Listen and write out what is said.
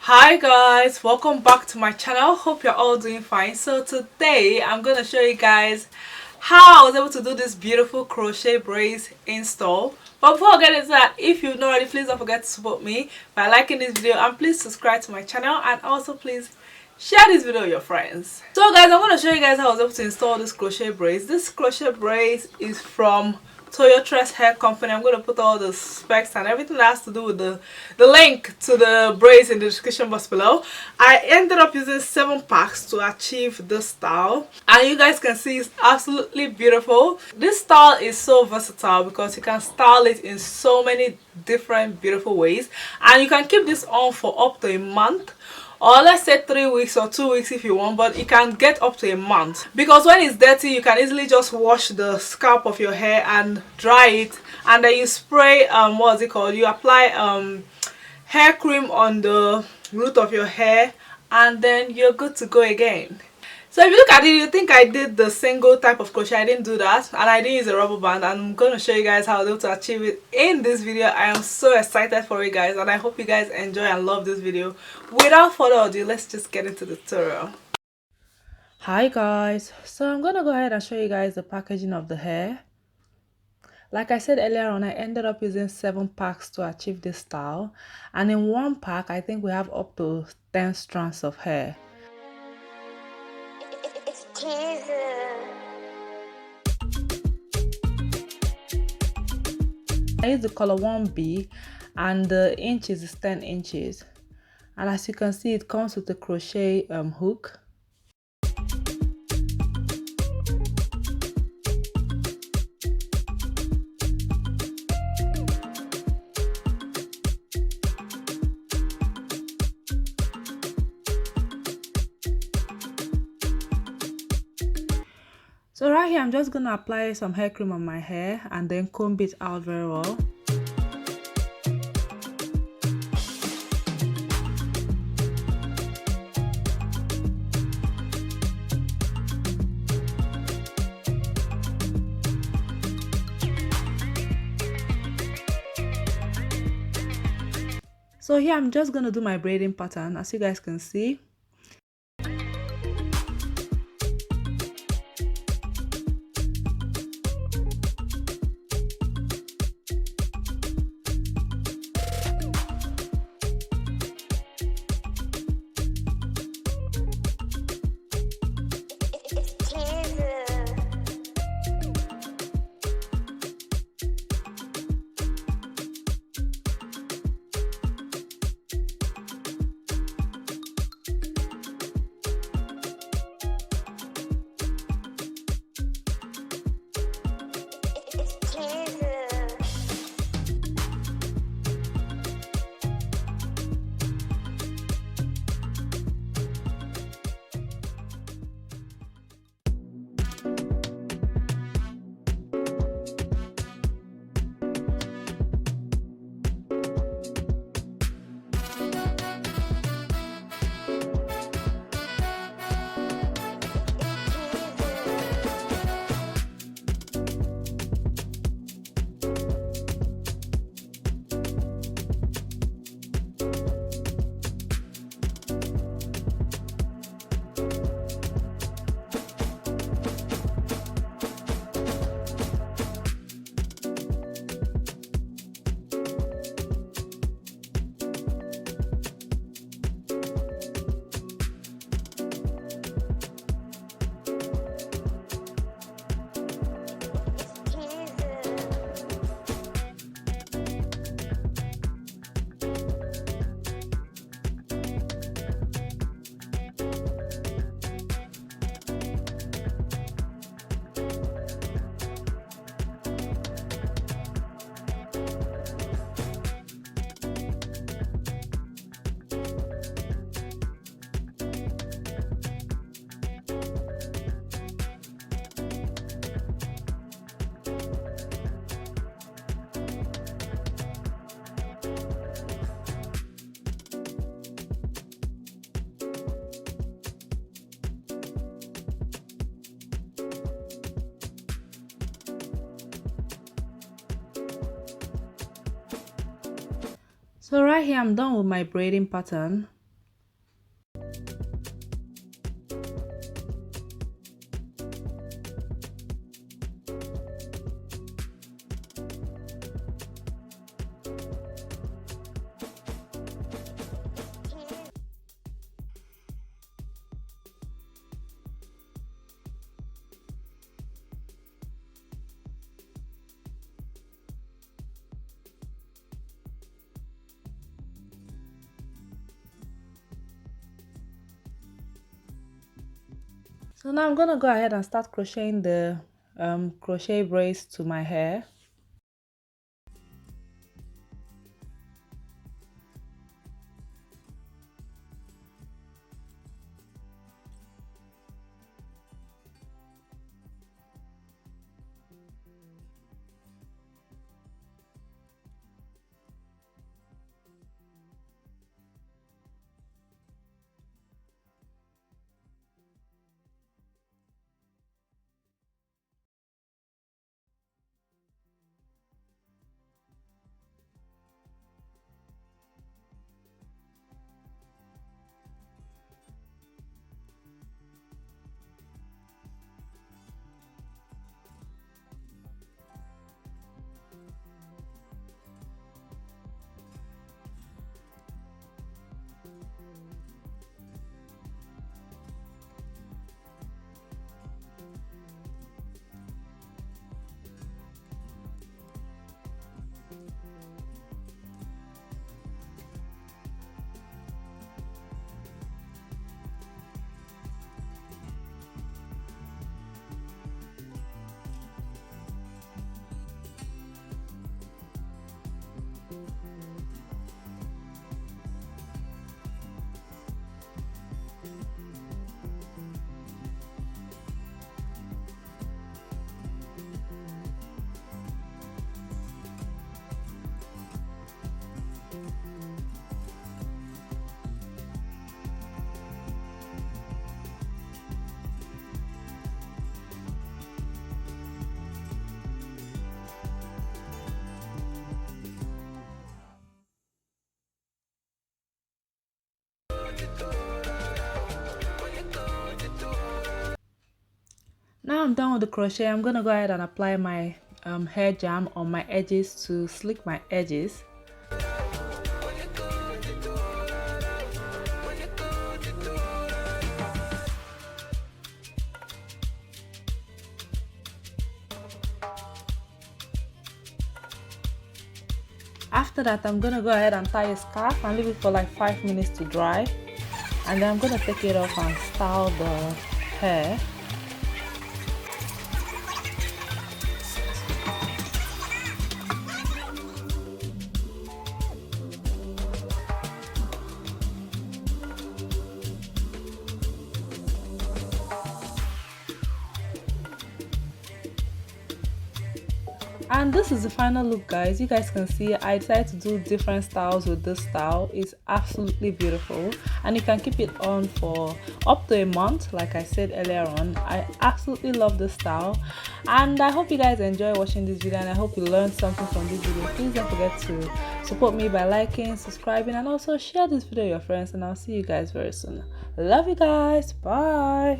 Hi guys, welcome back to my channel. Hope you're all doing fine. So today I'm going to show you guys how I was able to do this beautiful crochet braids install. But before I get into that, if you've not already, please don't forget to support me by liking this video, and please subscribe to my channel, and also please share this video with your friends. So guys, I'm going to show you guys how I was able to install this crochet braids. This crochet braids is from Toyotress hair company. I'm going to put all the specs and everything that has to do with the link to the braids in the description box below. I ended up using 7 packs to achieve this style, and you guys can see it's absolutely beautiful. This style is so versatile because you can style it in so many different beautiful ways, and you can keep this on for up to a month, or let's say 3 weeks or 2 weeks if you want, but it can get up to a month, because when it's dirty you can easily just wash the scalp of your hair and dry it, and then you spray what's it called, you apply hair cream on the root of your hair, and then you're good to go again. So if you look at it, you think I did the single type of crochet. I didn't do that, and I didn't use a rubber band. I'm going to show you guys how I was able to achieve it in this video. I am so excited for you guys, and I hope you guys enjoy and love this video. Without further ado, let's just get into the tutorial. Hi guys, so I'm going to go ahead and show you guys the packaging of the hair. Like I said earlier on, I ended up using 7 packs to achieve this style, and in 1 pack I think we have up to 10 strands of hair. I use the color 1B, and the inches is 10 inches, and as you can see it comes with a crochet hook. So right here I'm just going to apply some hair cream on my hair and then comb it out very well. So here I'm just going to do my braiding pattern, as you guys can see. So right here I'm done with my braiding pattern. So now I'm gonna go ahead and start crocheting the crochet braids to my hair. Now I'm done with the crochet. I'm gonna go ahead and apply my hair jam on my edges to slick my edges. After that, I'm gonna go ahead and tie a scarf and leave it for like 5 minutes to dry, and then I'm gonna take it off and style the hair. And this is the final look, guys. You guys can see I decided to do different styles with this style. It's absolutely beautiful, and you can keep it on for up to a month. Like I said earlier on, I absolutely love this style, and I hope you guys enjoy watching this video, and I hope you learned something from this video. Please don't forget to support me by liking, subscribing, and also share this video with your friends, and I'll see you guys very soon. Love you guys. Bye.